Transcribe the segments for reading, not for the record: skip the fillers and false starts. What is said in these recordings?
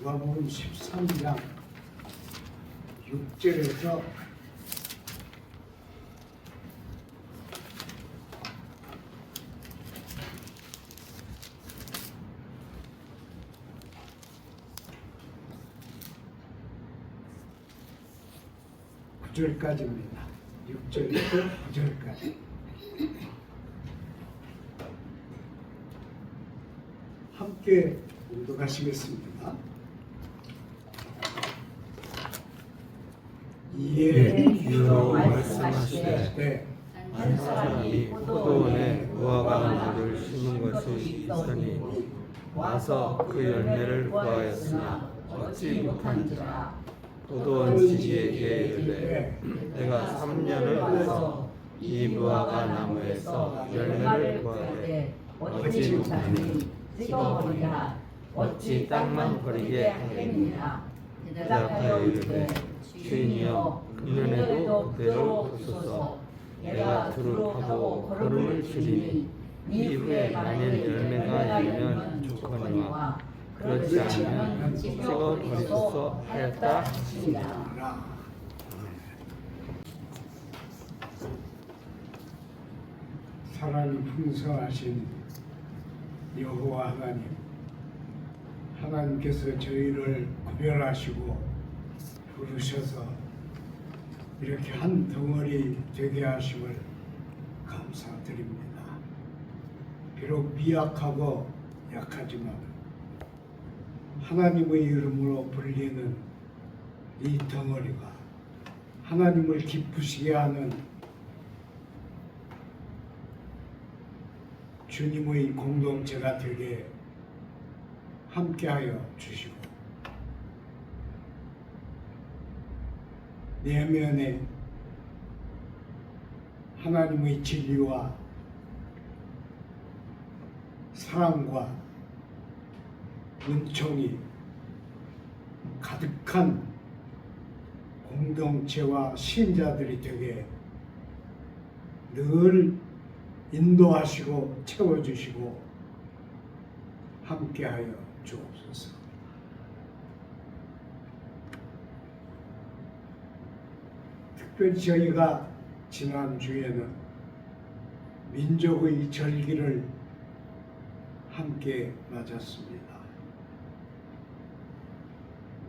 누가복음 13장 6절에서 9절까지입니다. 6절부터 9절까지. 함께 공독하시겠습니다. 이에 주로 말씀하시되 때 한 사람이 포도원에 무화과 나무를 심은 것이 있으니 와서 그 열매를 구하였으나 얻지 못한지라. 포도원 지기에게 이르되 내가 3년을 해서 이 무화과 나무에서 열매를 구하되 얻지 못하니 찍어버리라. 어찌 땅만 버리게 하겠느냐. 대답하여 이르되 주인이여 금년에도 그대로 두소서. 내가 두릅하고 거름을 줄이니 이후에 만일 열매가 있으면 좋거니와 그렇지 않으면 찍어 버리소서 하였다 하시니라. 사랑이 풍성하신 여호와 하나님께서 저희를 구별하시고 부르셔서 이렇게 한 덩어리 되게 하심을 감사드립니다. 비록 미약하고 약하지만 하나님의 이름으로 불리는 이 덩어리가 하나님을 기쁘시게 하는 주님의 공동체가 되게 함께하여 주시고 내면에 하나님의 진리와 사랑과 은총이 가득한 공동체와 신자들이 되게 늘 인도하시고 채워주시고 함께하여 주옵소서. 특별히 저희가 지난주에는 민족의 절기를 함께 맞았습니다.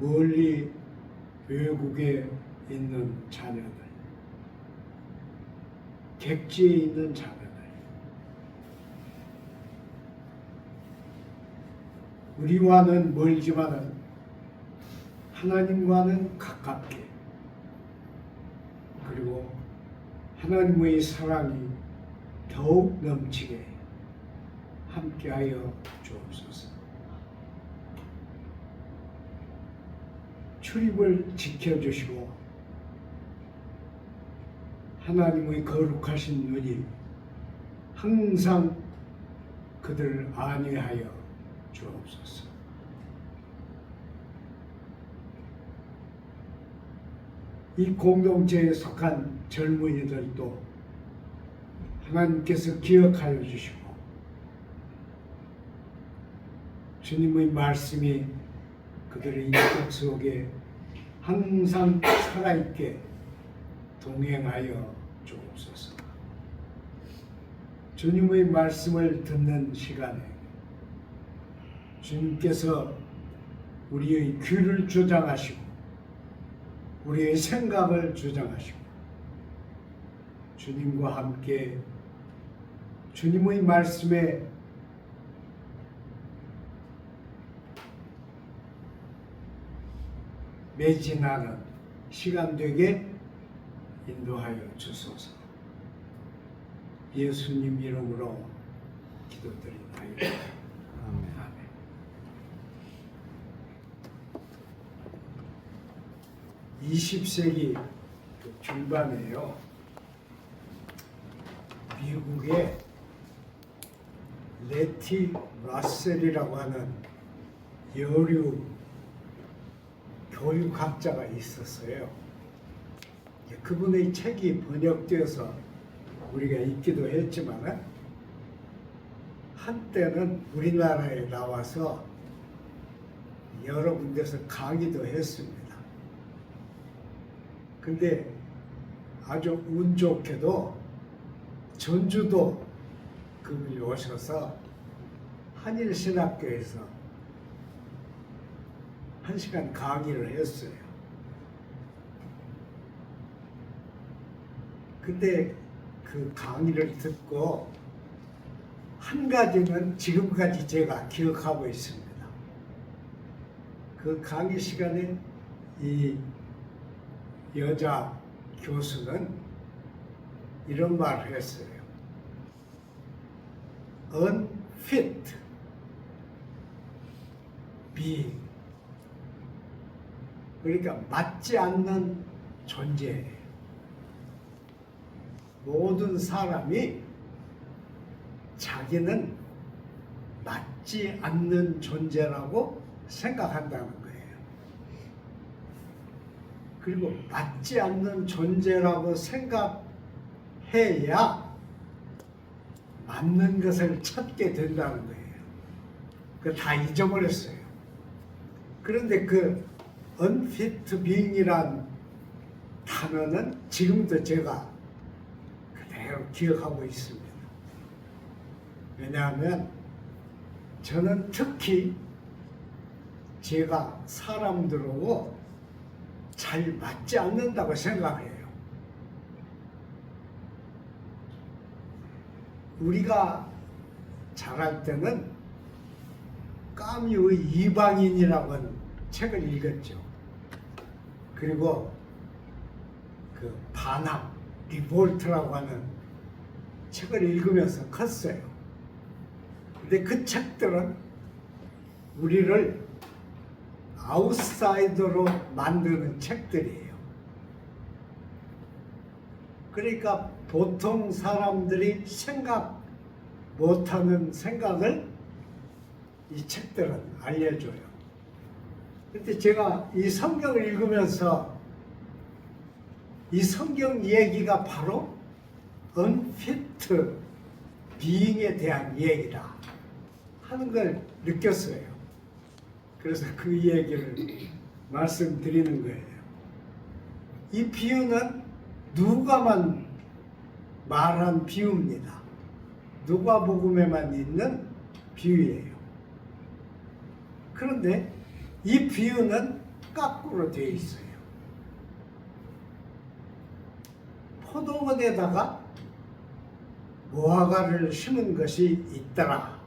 멀리 외국에 있는 자녀들, 객지에 있는 자녀들, 우리와는 멀지만은 하나님과는 가깝게, 그리고 하나님의 사랑이 더욱 넘치게 함께하여 주옵소서. 출입을 지켜주시고 하나님의 거룩하신 눈이 항상 그들을 안위하여 주옵소서. 이 공동체에 속한 젊은이들도 하나님께서 기억하여 주시고 주님의 말씀이 그들의 인격 속에 항상 살아있게 동행하여 주옵소서. 주님의 말씀을 듣는 시간에 주님께서 우리의 귀를 주장하시고 우리의 생각을 주장하시고 주님과 함께 주님의 말씀에 매진하는 시간 되게 인도하여 주소서. 예수님 이름으로 기도드리나이다. 아멘. 20세기 중반에요. 미국의 레티 라셀이라고 하는 여류 교육학자가 있었어요. 그분의 책이 번역되어서 우리가 읽기도 했지만 한때는 우리나라에 나와서 여러 군데서 강의도 했습니다. 근데 아주 운 좋게도 전주도 그분이 오셔서 한일신학교에서 1시간 강의를 했어요. 근데 그 강의를 듣고 한 가지는 지금까지 제가 기억하고 있습니다. 그 강의 시간에 이 여자 교수는 이런 말을 했어요. unfit being. 그러니까 맞지 않는 존재예요. 모든 사람이 자기는 맞지 않는 존재라고 생각한다는 거예요. 그리고 맞지 않는 존재라고 생각해야 맞는 것을 찾게 된다는 거예요. 그 다 잊어버렸어요. 그런데 그 unfit being이란 단어는 지금도 제가 그대로 기억하고 있습니다. 왜냐하면 저는 특히 제가 사람들하고 잘 맞지 않는다고 생각해요. 우리가 자랄 때는 까뮤의 이방인이라고 하는 책을 읽었죠. 그리고 그 반항, 리볼트라고 하는 책을 읽으면서 컸어요. 근데 그 책들은 우리를 아웃사이더로 만드는 책들이에요. 그러니까 보통 사람들이 생각 못하는 생각을 이 책들은 알려줘요. 그런데 제가 이 성경을 읽으면서 이 성경 얘기가 바로 unfit being에 대한 얘기다 하는 걸 느꼈어요. 그래서 그 얘기를 말씀드리는 거예요. 이 비유는 누가만 말한 비유입니다. 누가복음에만 있는 비유예요. 그런데 이 비유는 거꾸로 되어 있어요. 포도원에다가 무화과를 심은 것이 있더라.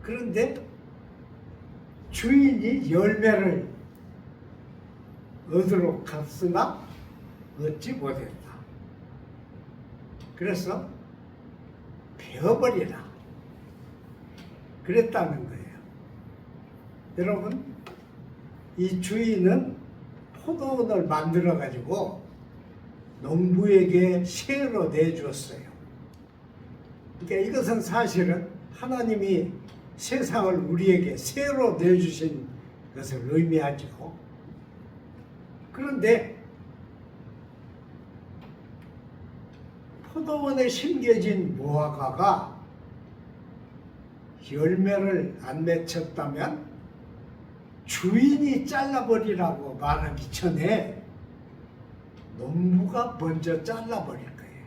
그런데 주인이 열매를 얻으러 갔으나 얻지 못했다. 그래서 베어버리라. 그랬다는 거예요. 여러분, 이 주인은 포도원을 만들어 가지고 농부에게 세로 내주었어요. 그러니까 이것은 사실은 하나님이 세상을 우리에게 세로 내주신 것을 의미하죠. 그런데 포도원에 심겨진 무화과가 열매를 안 맺혔다면 주인이 잘라버리라고 말하기 전에 농부가 먼저 잘라버릴 거예요.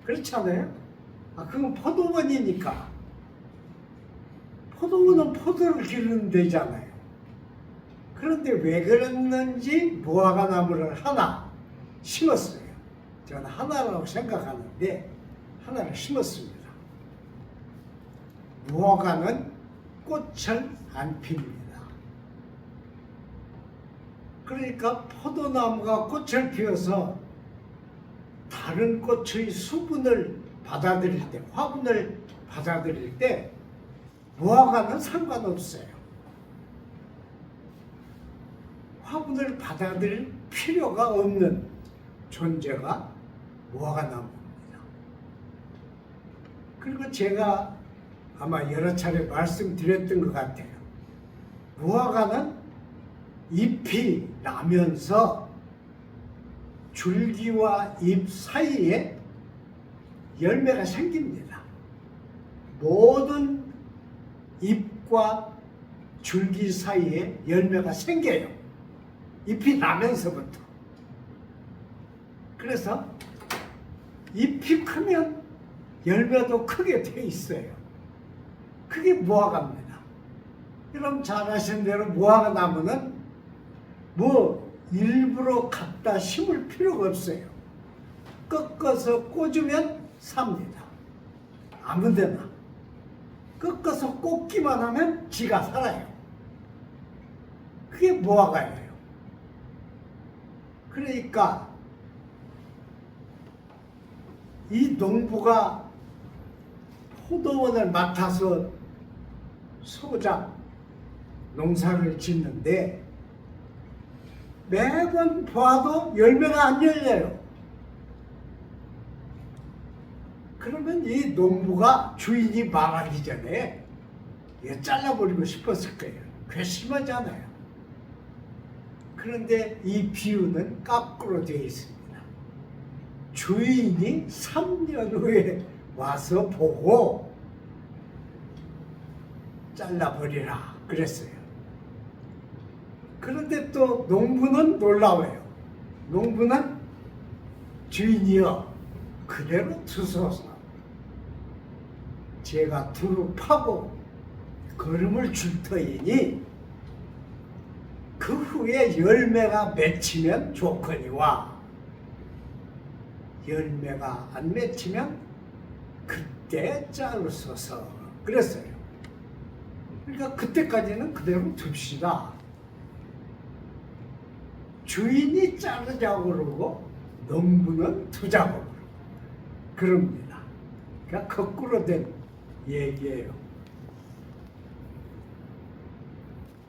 그렇잖아요? 그건 포도원이니까. 포도원은 포도를 기르는 데잖아요. 그런데 왜 그랬는지 무화과 나무를 하나 심었어요. 저는 하나라고 생각하는데 하나를 심었습니다. 무화과는 꽃을 안 핍니다. 그러니까 포도나무가 꽃을 피워서 다른 꽃의 수분을 받아들일 때, 화분을 받아들일 때 무화과는 상관없어요. 화분을 받아들일 필요가 없는 존재가 무화과나무입니다. 그리고 제가 아마 여러 차례 말씀드렸던 것 같아요. 무화과는 잎이 나면서 줄기와 잎 사이에 열매가 생깁니다. 모든 잎과 줄기 사이에 열매가 생겨요. 잎이 나면서부터. 그래서 잎이 크면 열매도 크게 돼 있어요. 그게 무화과입니다. 여러분 잘 아시는 대로 무화과 나무는 뭐 일부러 갖다 심을 필요가 없어요. 꺾어서 꽂으면 삽니다. 아무데나. 꺾어서 꽂기만 하면 지가 살아요. 그게 무화과예요. 그러니까 이 농부가 포도원을 맡아서 소작 농사를 짓는데 매번 봐도 열매가 안 열려요. 그러면 이 농부가 주인이 말하기 전에 이거 잘라버리고 싶었을 거예요. 괘씸하잖아요. 그런데 이 비유는 거꾸로 되어 있습니다. 주인이 3년 후에 와서 보고 잘라버리라 그랬어요. 그런데 또 농부는 놀라워요. 농부는 주인이여 그대로 두소서. 제가 두루 파고 거름을 줄 터이니 그 후에 열매가 맺히면 좋거니와 열매가 안 맺히면 그때 자르소서 그랬어요. 그러니까 그때까지는 그대로 둡시다. 주인이 자르자고 그러고 농부는 두자고 그러고 그럽니다. 그러니까 거꾸로 된 얘기예요.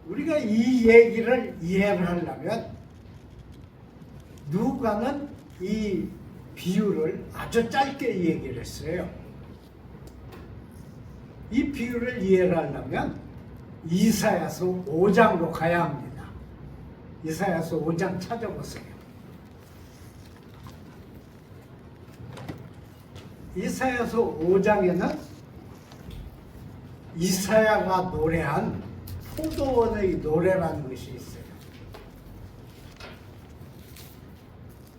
우리가 이 얘기를 이해를 하려면 누가는 이 비유를 아주 짧게 얘기를 했어요. 이 비유를 이해를 하려면 이사야서 5장으로 가야 합니다. 이사야서 5장 찾아보세요. 이사야서 5장에는 이사야가 노래한 포도원의 노래라는 것이 있어요.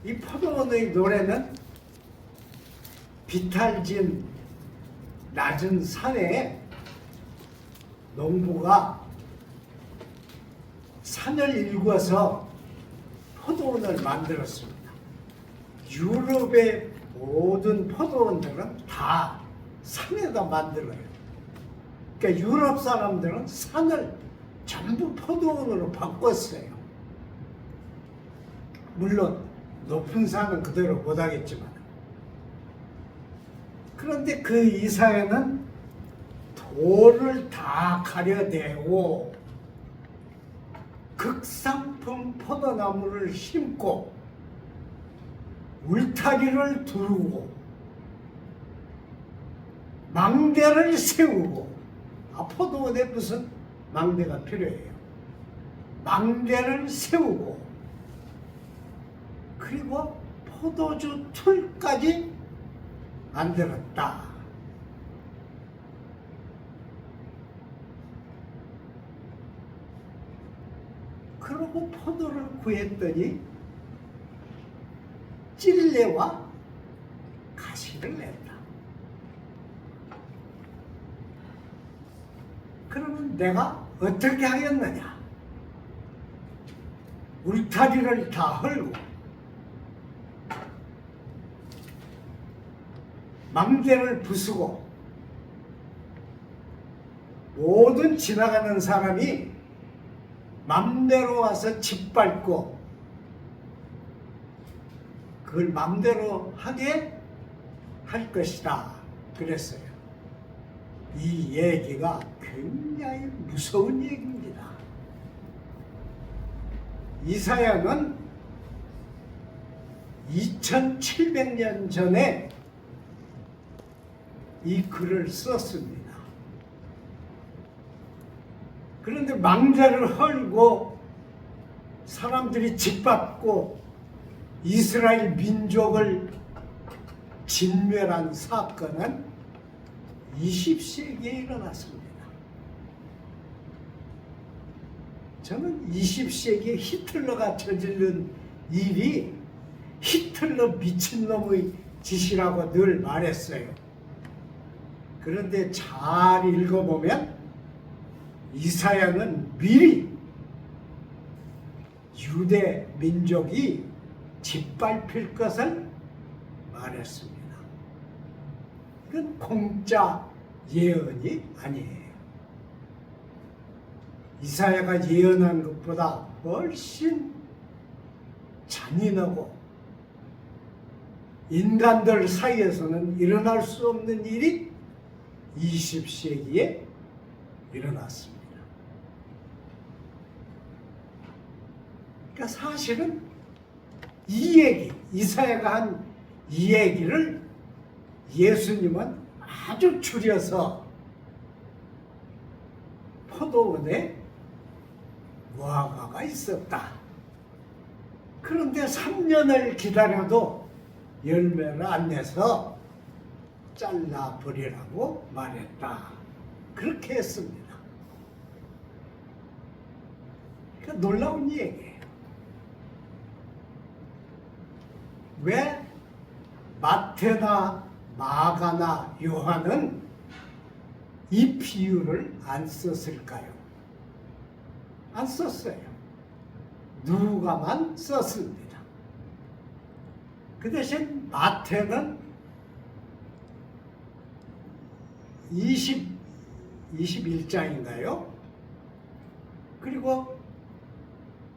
이 포도원의 노래는 비탈진 낮은 산에 농부가 산을 일궈서 포도원을 만들었습니다. 유럽의 모든 포도원들은 다 산에다 만들어요. 그러니까 유럽 사람들은 산을 전부 포도원으로 바꿨어요. 물론 높은 산은 그대로 못하겠지만. 그런데 그 이사야는 돌을 다 가려대고 극상품 포도나무를 심고 울타리를 두르고 망대를 세우고 포도원에 무슨 망대가 필요해요. 망대를 세우고 그리고 포도주 틀까지 만들었다. 그러고 포도를 구했더니 찔레와 가시를 냈다. 그러면 내가 어떻게 하겠느냐? 울타리를 다 헐고 망대를 부수고 모든 지나가는 사람이 맘대로 와서 짓밟고 그걸 맘대로 하게 할 것이다 그랬어요. 이 얘기가 굉장히 무서운 얘기입니다. 이사야는 2700년 전에 이 글을 썼습니다. 그런데 망대를 헐고 사람들이 짓밟고 이스라엘 민족을 진멸한 사건은 20세기에 일어났습니다. 저는 20세기에 히틀러가 저지른 일이 히틀러 미친놈의 짓이라고 늘 말했어요. 그런데 잘 읽어보면 이사야는 미리 유대 민족이 짓밟힐 것을 말했습니다. 이건 공짜 예언이 아니에요. 이사야가 예언한 것보다 훨씬 잔인하고 인간들 사이에서는 일어날 수 없는 일이 20세기에 일어났습니다. 그러니까 사실은 이 얘기, 이사야가 한 이 얘기를 예수님은 아주 줄여서 포도원에 무화과가 있었다. 그런데 3년을 기다려도 열매를 안 내서 잘라버리라고 말했다. 그렇게 했습니다. 그러니까 놀라운 얘기예요. 왜 마태나 마가나 요한은 이 비유를 안 썼을까요? 안 썼어요. 누가만 썼습니다. 그 대신 마태는 21장인가요? 그리고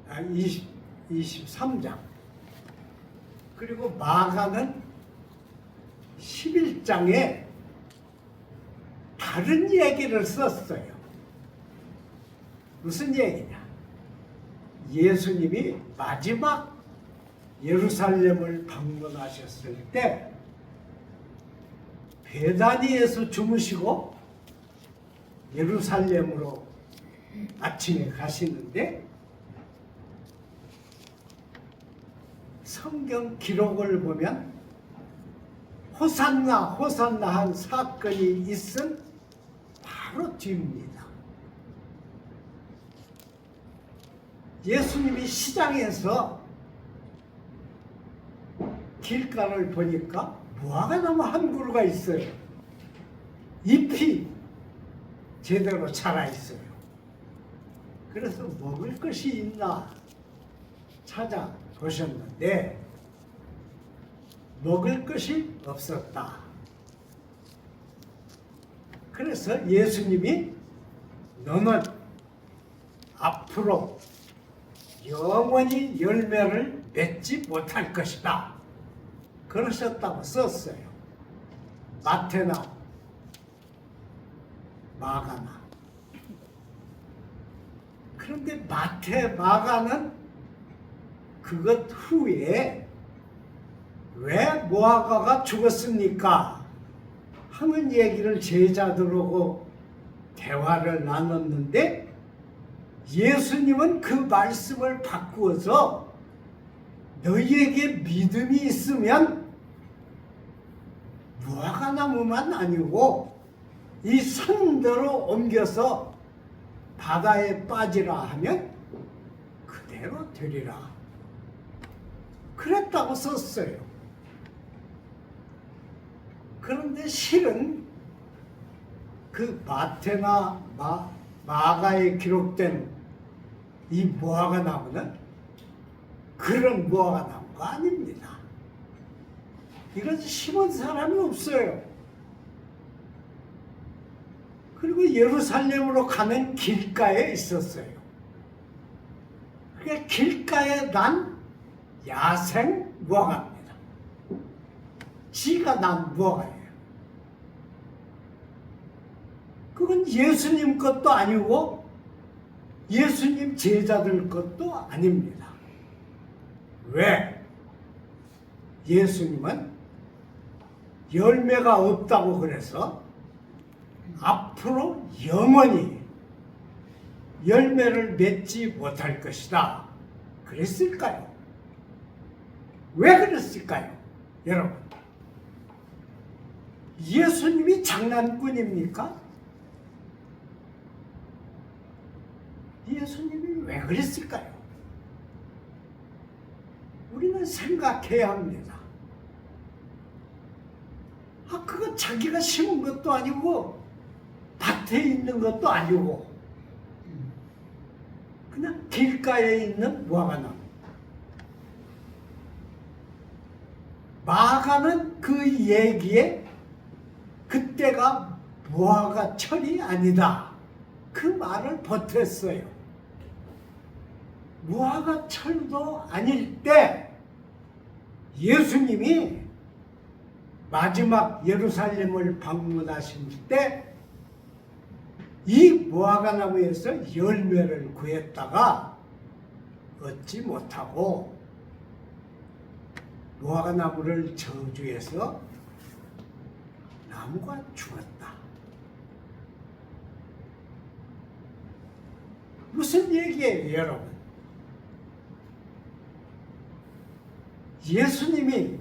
23장. 그리고 마가는 11장에 다른 얘기를 썼어요. 무슨 얘기냐? 예수님이 마지막 예루살렘을 방문하셨을 때 베다니에서 주무시고 예루살렘으로 아침에 가시는데 성경 기록을 보면 호산나 호산나 한 사건이 있은 바로 뒤입니다. 예수님이 시장에서 길가를 보니까 무화과나무 한 그루가 있어요. 잎이 제대로 자라 있어요. 그래서 먹을 것이 있나 찾아보셨는데 먹을 것이 없었다. 그래서 예수님이 너는 앞으로 영원히 열매를 맺지 못할 것이다. 그러셨다고 썼어요. 마태나 마가나. 그런데 마태, 마가는 그것 후에 왜 무화과가 죽었습니까? 하는 얘기를 제자들하고 대화를 나눴는데 예수님은 그 말씀을 바꾸어서 너희에게 믿음이 있으면 무화과 나무만 아니고 이 산대로 옮겨서 바다에 빠지라 하면 그대로 되리라. 그랬다고 썼어요. 그런데 실은 그 마태나 마가에 기록된 이 무화과 나무는 그런 무화과 나무가 아닙니다. 이건 심은 사람이 없어요. 그리고 예루살렘으로 가는 길가에 있었어요. 그게 길가에 난 야생 무화과입니다. 지가 난 무화과예요. 그건 예수님 것도 아니고 예수님 제자들 것도 아닙니다. 왜? 예수님은 열매가 없다고 그래서 앞으로 영원히 열매를 맺지 못할 것이다. 그랬을까요? 왜 그랬을까요? 여러분, 예수님이 장난꾼입니까? 예수님이 왜 그랬을까요? 우리는 생각해야 합니다. 그거 자기가 심은 것도 아니고 밭에 있는 것도 아니고 그냥 길가에 있는 무화과나무. 마가는 그 얘기에 그때가 무화과철이 아니다, 그 말을 보탰어요. 무화과철도 아닐 때 예수님이 마지막 예루살렘을 방문하신 때 이 무화과나무에서 열매를 구했다가 얻지 못하고 무화과나무를 저주해서 나무가 죽었다. 무슨 얘기예요, 여러분? 예수님이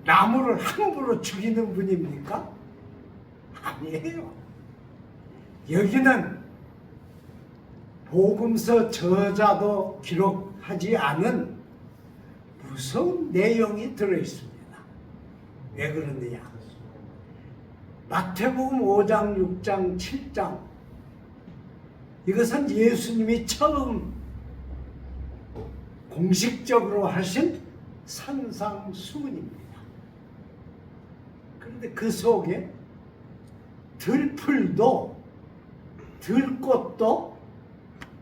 나무를 함부로 죽이는 분입니까? 아니에요. 여기는 복음서 저자도 기록하지 않은 무서운 내용이 들어있습니다. 왜 그러느냐? 마태복음 5장, 6장, 7장, 이것은 예수님이 처음 공식적으로 하신 산상수훈입니다. 그런데 그 속에 들풀도 들꽃도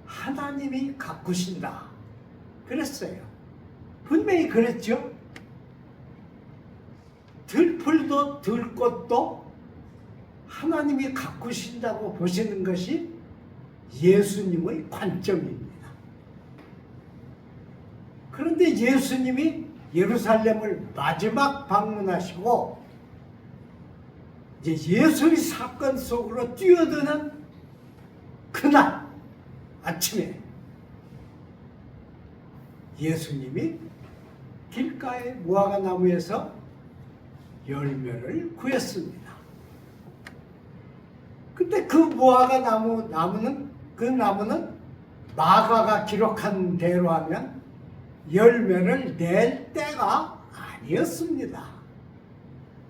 하나님이 가꾸신다 그랬어요. 분명히 그랬죠. 들풀도 들꽃도 하나님이 가꾸신다고 보시는 것이 예수님의 관점입니다. 그런데 예수님이 예루살렘을 마지막 방문하시고 이제 예수의 사건 속으로 뛰어드는 그날 아침에 예수님이 길가의 무화과나무에서 열매를 구했습니다. 근데 그 나무는 마가가 기록한 대로 하면 열매를 낼 때가 아니었습니다.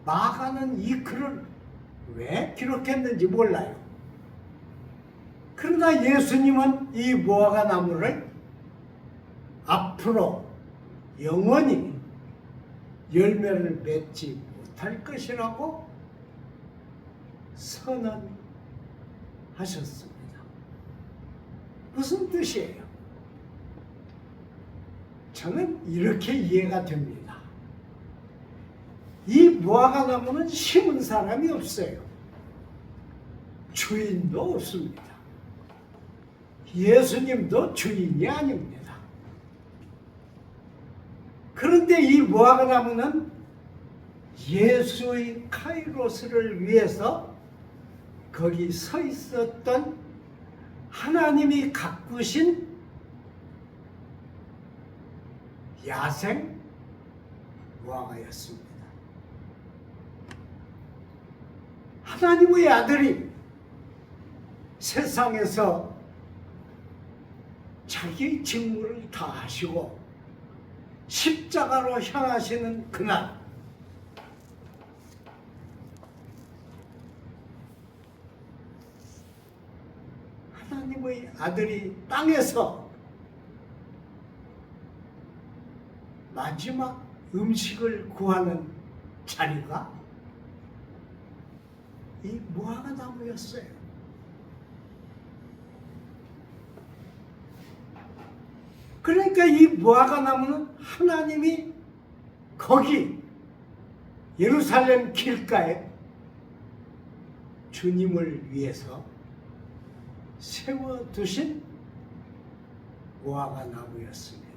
마가는 이 글을 왜 기록했는지 몰라요. 그러나 예수님은 이 무화과나무를 앞으로 영원히 열매를 맺지 못할 것이라고 선언하셨습니다. 무슨 뜻이에요? 저는 이렇게 이해가 됩니다. 이 무화과나무는 심은 사람이 없어요. 주인도 없습니다. 예수님도 주인이 아닙니다. 그런데 이 무화과나무는 예수의 카이로스를 위해서 거기 서 있었던 하나님이 가꾸신 야생 무화과였습니다. 하나님의 아들이 세상에서 자기의 직무를 다하시고 십자가로 향하시는 그날, 하나님의 아들이 땅에서 마지막 음식을 구하는 자리가 이 무화과나무였어요. 그러니까 이 무화과나무는 하나님이 거기 예루살렘 길가에 주님을 위해서 세워두신 무화과나무였습니다.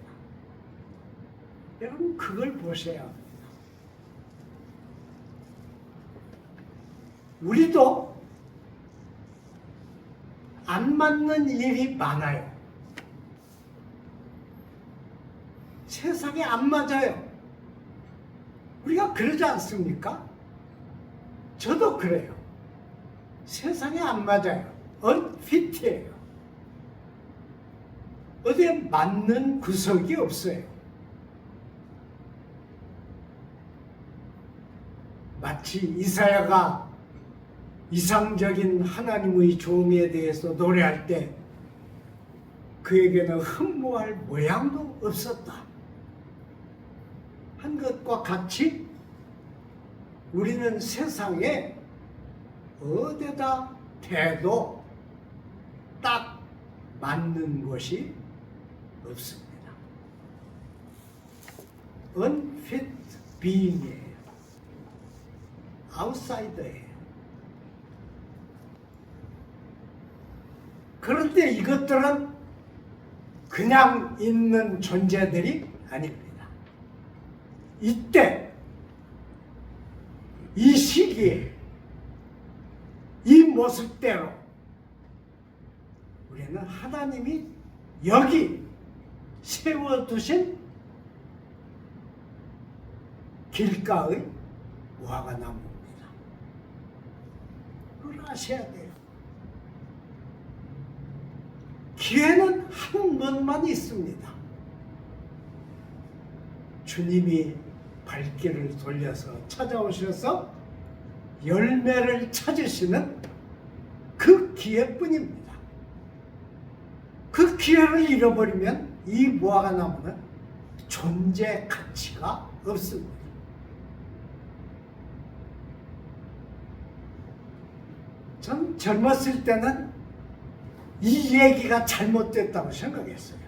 여러분 그걸 보셔야 합니다. 우리도 안 맞는 일이 많아요. 세상에 안 맞아요. 우리가 그러지 않습니까? 저도 그래요. 세상에 안 맞아요. 언핏이에요. 어디에 맞는 구석이 없어요. 마치 이사야가 이상적인 하나님의 종에 대해서 노래할 때 그에게는 흠모할 모양도 없었다 한 것과 같이 우리는 세상에 어디다 대도 딱 맞는 것이 없습니다. unfit being이에요. 아웃사이더예요. 그런데 이것들은 그냥 있는 존재들이 아닙니다. 이때 이 시기에 이 모습대로 우리는 하나님이 여기 세워두신 길가의 무화과나무입니다. 그걸 아셔야 돼요. 기회는 한 번만 있습니다. 주님이 발길을 돌려서 찾아오셔서 열매를 찾으시는 그 기회뿐입니다. 그 기회를 잃어버리면 이 무화과나무는 존재 가치가 없습니다. 전 젊었을 때는 이 얘기가 잘못됐다고 생각했어요.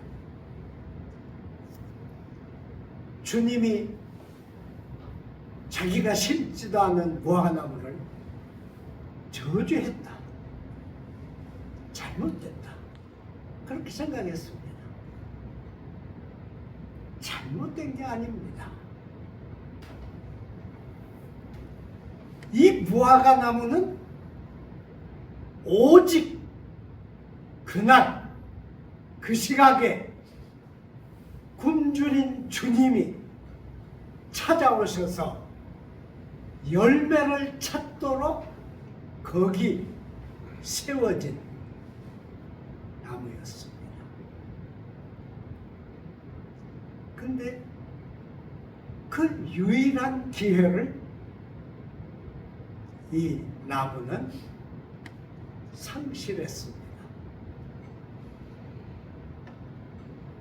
주님이 자기가 심지도 않은 무화과나무를 저주했다. 잘못됐다. 그렇게 생각했습니다. 잘못된 게 아닙니다. 이 무화과나무는 오직 그날 그 시각에 굶주린 주님이 찾아오셔서 열매를 찾도록 거기 세워진 나무였습니다. 근데 그 유일한 기회를 이 나무는 상실했습니다.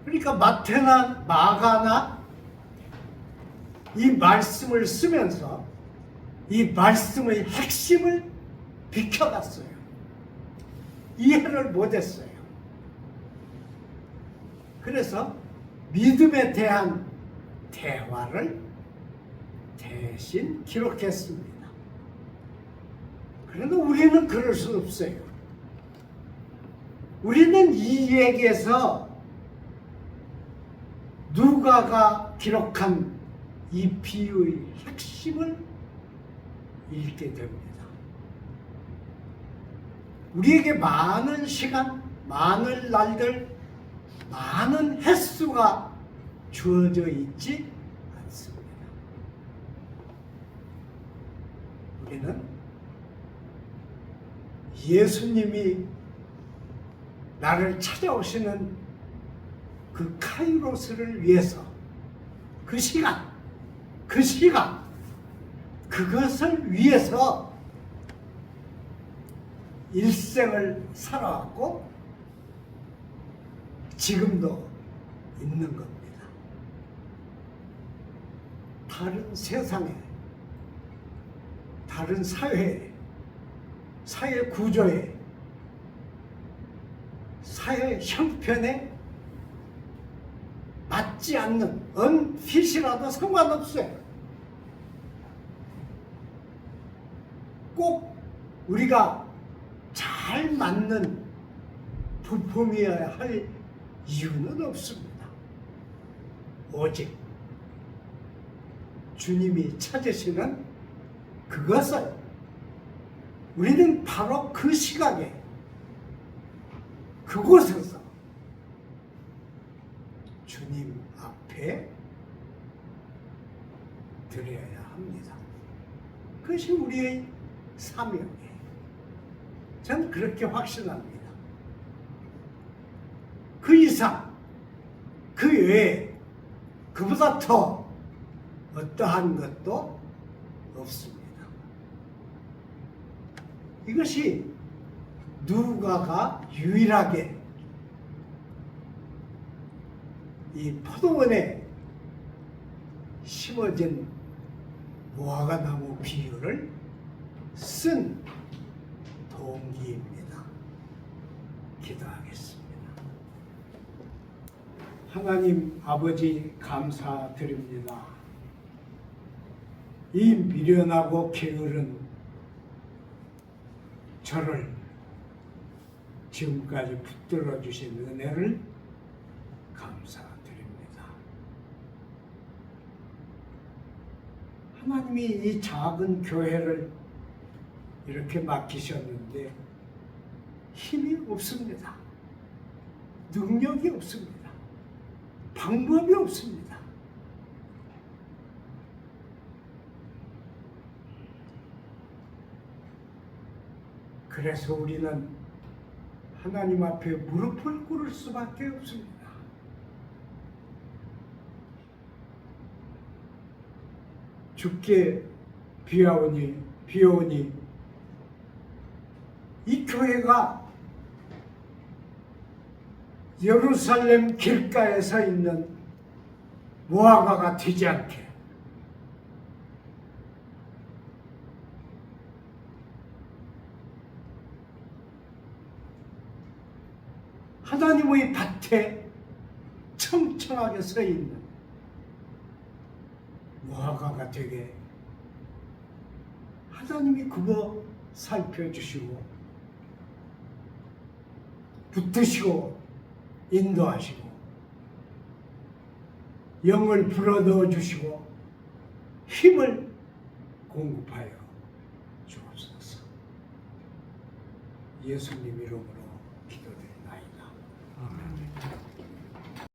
그러니까 마태나 마가나 이 말씀을 쓰면서 이 말씀의 핵심을 비켜갔어요. 이해를 못했어요. 그래서 믿음에 대한 대화를 대신 기록했습니다. 그런데 우리는 그럴 수 없어요. 우리는 이 얘기에서 누가가 기록한 이 비유의 핵심을 읽게 됩니다. 우리에게 많은 시간, 많은 날들, 많은 횟수가 주어져 있지 않습니다. 우리는 예수님이 나를 찾아오시는 그 카이로스를 위해서 그 시간, 그것을 위해서 일생을 살아왔고 지금도 있는 겁니다. 다른 세상에, 다른 사회에, 사회 구조에, 사회 형편에 맞지 않는 언핏이라도 상관없어요. 꼭 우리가 잘 맞는 부품이어야 할 이유는 없습니다. 오직 주님이 찾으시는 그것을 우리는 바로 그 시각에 그곳에서 주님 앞에 드려야 합니다. 그것이 우리의 사명이에요. 저는 그렇게 확신합니다. 그 이상 그 외에 그보다 더 어떠한 것도 없습니다. 이것이 누가가 유일하게 이 포도원에 심어진 무화과나무 비유를 쓴 동기입니다. 기도하겠습니다. 하나님 아버지 감사드립니다. 이 미련하고 게으른 저를 지금까지 붙들어 주신 은혜를 감사드립니다. 하나님이 이 작은 교회를 이렇게 맡기셨는데 힘이 없습니다. 능력이 없습니다. 방법이 없습니다. 그래서 우리는 하나님 앞에 무릎을 꿇을 수밖에 없습니다. 주께 비오니 이 교회가 예루살렘 길가에 서 있는 무화과가 되지 않게 하나님의 밭에 청청하게 서 있는 무화과가 되게 하나님이 그거 살펴주시고 붙드시고 인도하시고 영을 불어넣어 주시고 힘을 공급하여 주옵소서. 예수님 이름으로 기도드립니다. 아멘.